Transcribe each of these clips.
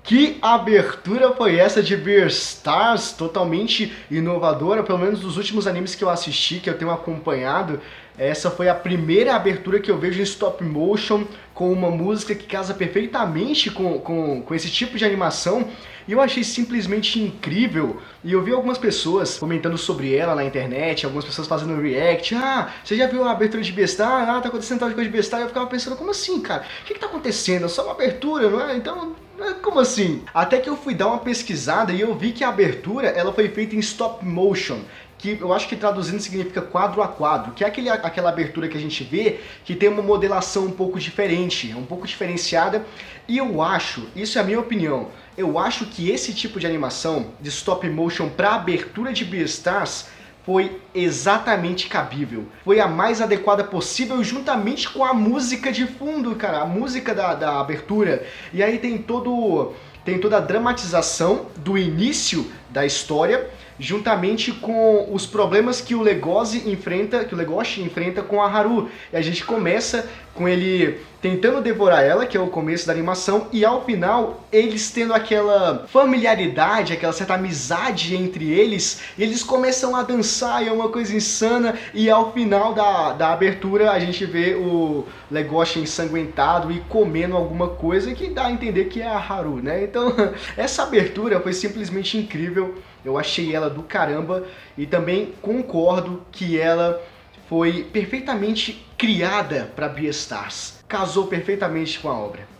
Que abertura foi essa de Beastars? Totalmente inovadora, pelo menos dos últimos animes que eu assisti, que eu tenho acompanhado. Essa foi a primeira abertura que eu vejo em stop motion, com uma música que casa perfeitamente com esse tipo de animação. E eu achei simplesmente incrível. E eu vi algumas pessoas comentando sobre ela na internet, algumas pessoas fazendo react. Ah, você já viu a abertura de Beastars? Ah, tá acontecendo tal coisa de Beastars. E eu ficava pensando, como assim, cara? O que tá acontecendo? É só uma abertura, não é? Então... como assim? Até que eu fui dar uma pesquisada e eu vi que a abertura ela foi feita em stop motion, que eu acho que traduzindo significa quadro a quadro, que é aquela abertura que a gente vê que tem uma modelação um pouco diferente, um pouco diferenciada. E eu acho, isso é a minha opinião, eu acho que esse tipo de animação de stop motion para abertura de Beastars foi exatamente cabível. Foi a mais adequada possível juntamente com a música de fundo, cara, a música da abertura. E aí tem toda a dramatização do início da história, juntamente com os problemas que o Legoshi enfrenta com a Haru. E a gente começa com ele tentando devorar ela, que é o começo da animação, e ao final eles tendo aquela familiaridade, aquela certa amizade entre eles, e eles começam a dançar, e é uma coisa insana, e ao final da abertura a gente vê o Legoshi ensanguentado e comendo alguma coisa que dá a entender que é a Haru, né? Então essa abertura foi simplesmente incrível, eu achei ela do caramba, e também concordo que ela foi perfeitamente criada para Beastars. Casou perfeitamente com a obra.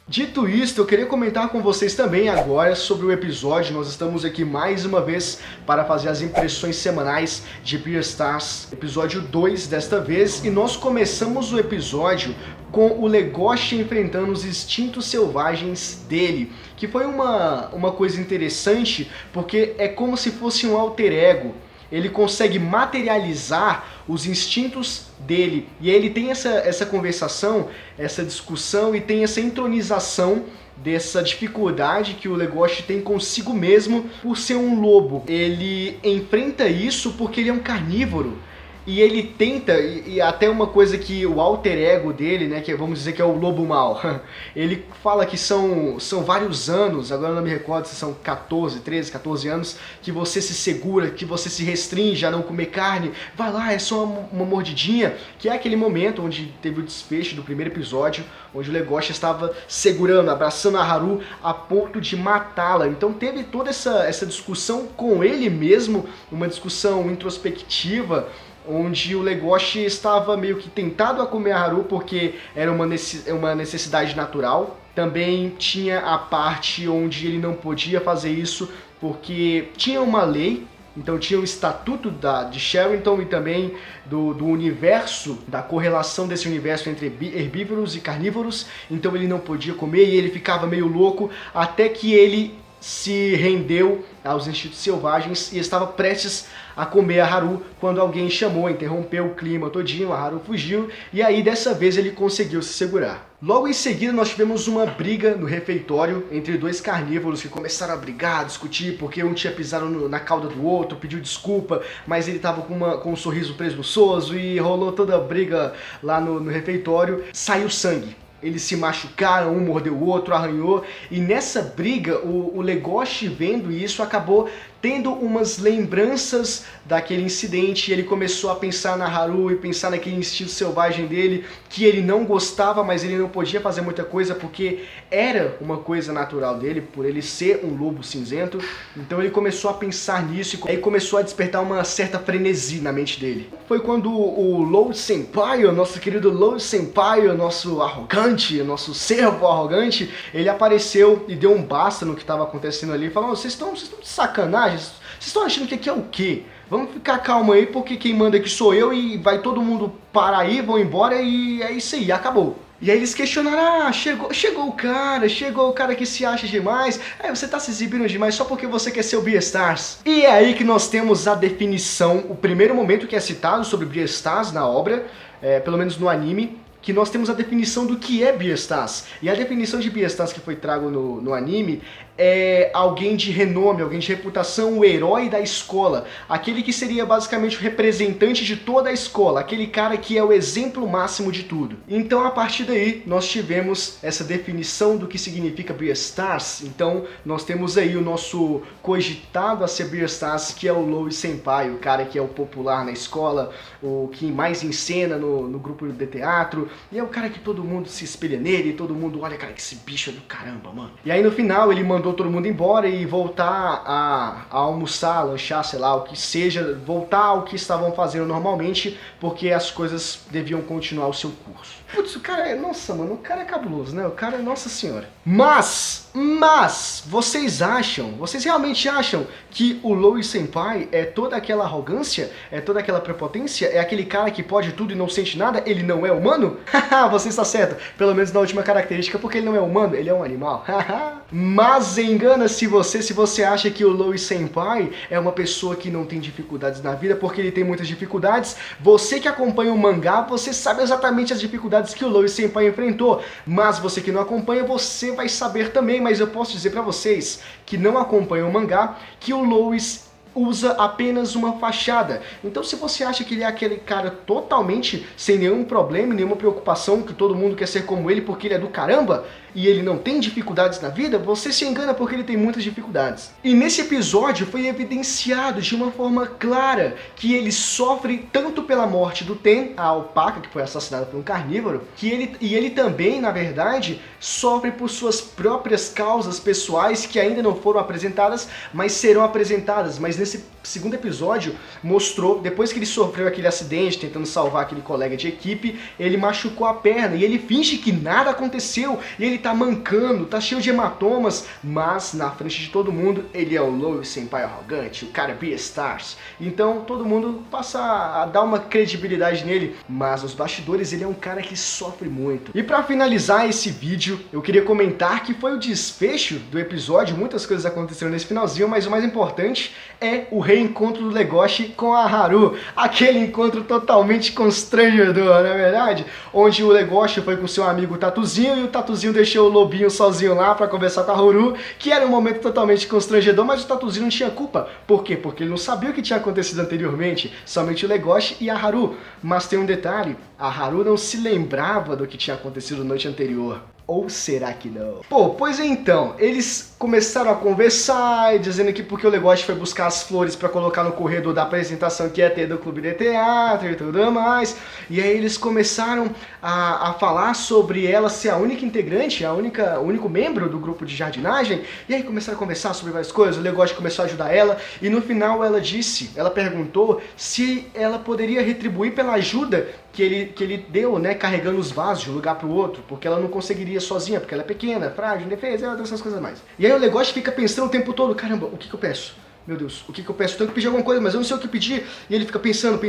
Dito isto, eu queria comentar com vocês também agora sobre o episódio. Nós estamos aqui mais uma vez para fazer as impressões semanais de Beastars, episódio 2 desta vez, e nós começamos o episódio com o Legoshi enfrentando os instintos selvagens dele, que foi uma coisa interessante, porque é como se fosse um alter ego. Ele consegue materializar os instintos dele, e aí ele tem essa conversação, essa discussão, e tem essa entronização dessa dificuldade que o Legoshi tem consigo mesmo por ser um lobo. Ele enfrenta isso porque ele é um carnívoro, e ele tenta, e até uma coisa que o alter ego dele, né, que vamos dizer que é o lobo mau, ele fala que são vários anos, agora eu não me recordo se são 13, 14 anos, que você se segura, que você se restringe a não comer carne, vai lá, é só uma mordidinha, que é aquele momento onde teve o desfecho do primeiro episódio, onde o Legoshi estava segurando, abraçando a Haru a ponto de matá-la. Então teve toda essa discussão com ele mesmo, uma discussão introspectiva, onde o Legoshi estava meio que tentado a comer a Haru porque era uma necessidade natural. Também tinha a parte onde ele não podia fazer isso porque tinha uma lei, então tinha o estatuto de Sherrington e também do universo, da correlação desse universo entre herbívoros e carnívoros, então ele não podia comer e ele ficava meio louco até que ele se rendeu aos instintos selvagens e estava prestes a comer a Haru quando alguém chamou, interrompeu o clima todinho, a Haru fugiu e aí dessa vez ele conseguiu se segurar. Logo em seguida nós tivemos uma briga no refeitório entre dois carnívoros que começaram a brigar, a discutir porque um tinha pisado na cauda do outro, pediu desculpa, mas ele estava com um sorriso presunçoso e rolou toda a briga lá no refeitório. Saiu sangue. Eles se machucaram, um mordeu o outro, arranhou, e nessa briga o Legoshi, vendo isso, acabou tendo umas lembranças daquele incidente, e ele começou a pensar na Haru e pensar naquele instinto selvagem dele, que ele não gostava, mas ele não podia fazer muita coisa porque era uma coisa natural dele, por ele ser um lobo cinzento. Então ele começou a pensar nisso e aí começou a despertar uma certa frenesi na mente dele. Foi quando o Load Senpai, o nosso querido Load Senpai, o nosso arrogante, o nosso servo arrogante, ele apareceu e deu um basta no que estava acontecendo ali, falando: vocês estão de sacanagem? Vocês estão achando que aqui é o quê? Vamos ficar calmo aí, porque quem manda aqui sou eu e vai todo mundo parar aí, vão embora e é isso aí, acabou. E aí eles questionaram: ah, chegou o cara que se acha demais, você tá se exibindo demais só porque você quer ser o Beastars. E é aí que nós temos a definição, o primeiro momento que é citado sobre Beastars na obra, pelo menos no anime, que nós temos a definição do que é Beastars. E a definição de Beastars que foi trago no anime alguém de renome, alguém de reputação, o herói da escola, aquele que seria basicamente o representante de toda a escola, aquele cara que é o exemplo máximo de tudo. Então a partir daí nós tivemos essa definição do que significa Beastars. Então nós temos aí o nosso cogitado a ser Beastars, que é o Louis Senpai, o cara que é o popular na escola, o que mais encena no grupo de teatro, e é o cara que todo mundo se espelha nele, todo mundo olha, cara, que esse bicho é do caramba, mano. E aí no final ele mandou todo mundo embora e voltar a almoçar, lanchar, sei lá, o que seja, voltar ao que estavam fazendo normalmente, porque as coisas deviam continuar o seu curso. Putz, o cara é... Nossa, mano, o cara é cabuloso, né? O cara é... Nossa senhora. Mas, vocês realmente acham que o Louis Senpai é toda aquela arrogância? É toda aquela prepotência? É aquele cara que pode tudo e não sente nada? Ele não é humano? Haha, você está certo. Pelo menos na última característica, porque ele não é humano, ele é um animal. Mas engana-se você se você acha que o Louis Senpai é uma pessoa que não tem dificuldades na vida, porque ele tem muitas dificuldades. Você que acompanha o mangá, você sabe exatamente as dificuldades que o Louis Senpai enfrentou, mas você que não acompanha, você vai saber também, mas eu posso dizer pra vocês que não acompanham o mangá, que o Louis usa apenas uma fachada. Então se você acha que ele é aquele cara totalmente sem nenhum problema, nenhuma preocupação, que todo mundo quer ser como ele porque ele é do caramba, e ele não tem dificuldades na vida, você se engana porque ele tem muitas dificuldades. E nesse episódio foi evidenciado de uma forma clara que ele sofre tanto pela morte do Ten, a alpaca que foi assassinada por um carnívoro, que ele também, na verdade, sofre por suas próprias causas pessoais que ainda não foram apresentadas, mas serão apresentadas. Mas nesse segundo episódio mostrou, depois que ele sofreu aquele acidente tentando salvar aquele colega de equipe, ele machucou a perna e ele finge que nada aconteceu, e ele tá mancando, tá cheio de hematomas, mas na frente de todo mundo ele é o Louis Senpai arrogante, o cara Beastars. Então todo mundo passa a dar uma credibilidade nele, mas nos bastidores ele é um cara que sofre muito. E pra finalizar esse vídeo, eu queria comentar que foi o desfecho do episódio, muitas coisas aconteceram nesse finalzinho, mas o mais importante é o reencontro do Legoshi com a Haru, aquele encontro totalmente constrangedor, não é verdade? Onde o Legoshi foi com seu amigo Tatuzinho e o Tatuzinho deixou o Lobinho sozinho lá pra conversar com a Haru, que era um momento totalmente constrangedor, mas o Tatuzinho não tinha culpa. Por quê? Porque ele não sabia o que tinha acontecido anteriormente, somente o Legoshi e a Haru. Mas tem um detalhe, a Haru não se lembrava do que tinha acontecido na noite anterior. Ou será que não? Pô, pois então, eles começaram a conversar, dizendo que porque o Legoshi foi buscar as flores pra colocar no corredor da apresentação que ia ter do clube de teatro e tudo mais. E aí eles começaram a falar sobre ela ser a única integrante, o único membro do grupo de jardinagem. E aí começaram a conversar sobre várias coisas, o Legoshi começou a ajudar ela. E no final ela perguntou se ela poderia retribuir pela ajuda que ele deu, né, carregando os vasos de um lugar pro outro, porque ela não conseguiria sozinha, porque ela é pequena, frágil, indefesa, essas coisas mais. E aí o Legoshi fica pensando o tempo todo, caramba, o que eu peço? Meu Deus, o que eu peço? Eu tenho que pedir alguma coisa, mas eu não sei o que pedir. E ele fica pensando.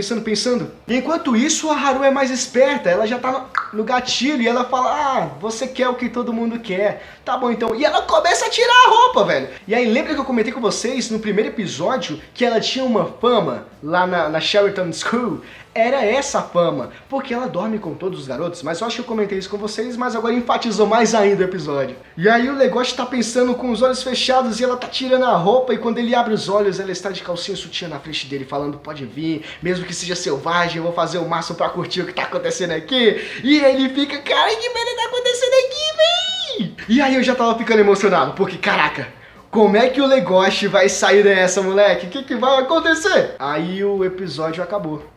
E enquanto isso, a Haru é mais esperta. Ela já tá no gatilho e ela fala, ah, você quer o que todo mundo quer. Tá bom, então. E ela começa a tirar a roupa, velho. E aí, lembra que eu comentei com vocês no primeiro episódio que ela tinha uma fama lá na Sheraton School? Era essa a fama, porque ela dorme com todos os garotos, mas eu acho que eu comentei isso com vocês, mas agora enfatizou mais ainda o episódio. E aí o Legoshi tá pensando com os olhos fechados e ela tá tirando a roupa, e quando ele abre os olhos, ela está de calcinha e sutiã na frente dele, falando, pode vir, mesmo que seja selvagem, eu vou fazer o máximo pra curtir o que tá acontecendo aqui. E ele fica, cara, que merda tá acontecendo aqui, véi? E aí eu já tava ficando emocionado, porque caraca, como é que o Legoshi vai sair dessa, moleque? O que vai acontecer? Aí o episódio acabou.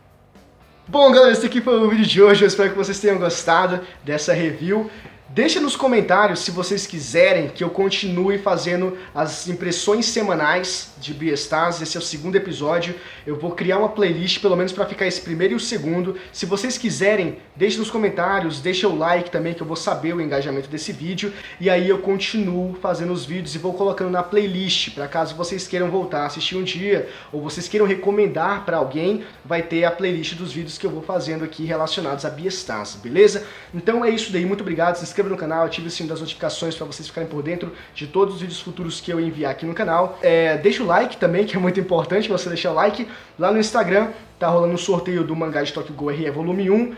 Bom, galera, esse aqui foi o vídeo de hoje, eu espero que vocês tenham gostado dessa review. Deixa nos comentários se vocês quiserem que eu continue fazendo as impressões semanais de Beastars. Esse é o segundo episódio. Eu vou criar uma playlist, pelo menos para ficar esse primeiro e o segundo. Se vocês quiserem, deixe nos comentários, deixa o like também, que eu vou saber o engajamento desse vídeo. E aí eu continuo fazendo os vídeos e vou colocando na playlist, para caso vocês queiram voltar a assistir um dia, ou vocês queiram recomendar para alguém, vai ter a playlist dos vídeos que eu vou fazendo aqui relacionados a Beastars, beleza? Então é isso daí, muito obrigado, se inscreva no canal, ative o sininho das notificações para vocês ficarem por dentro de todos os vídeos futuros que eu enviar aqui no canal. Deixa o like também, que é muito importante você deixar o like. Lá no Instagram tá rolando um sorteio do mangá de Tokyo Ghoul RE Volume 1.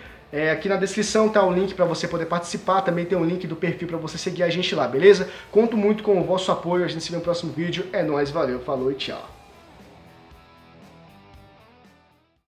Aqui na descrição tá o link para você poder participar, também tem um link do perfil para você seguir a gente lá, beleza? Conto muito com o vosso apoio, a gente se vê no próximo vídeo, é nóis, valeu, falou e tchau!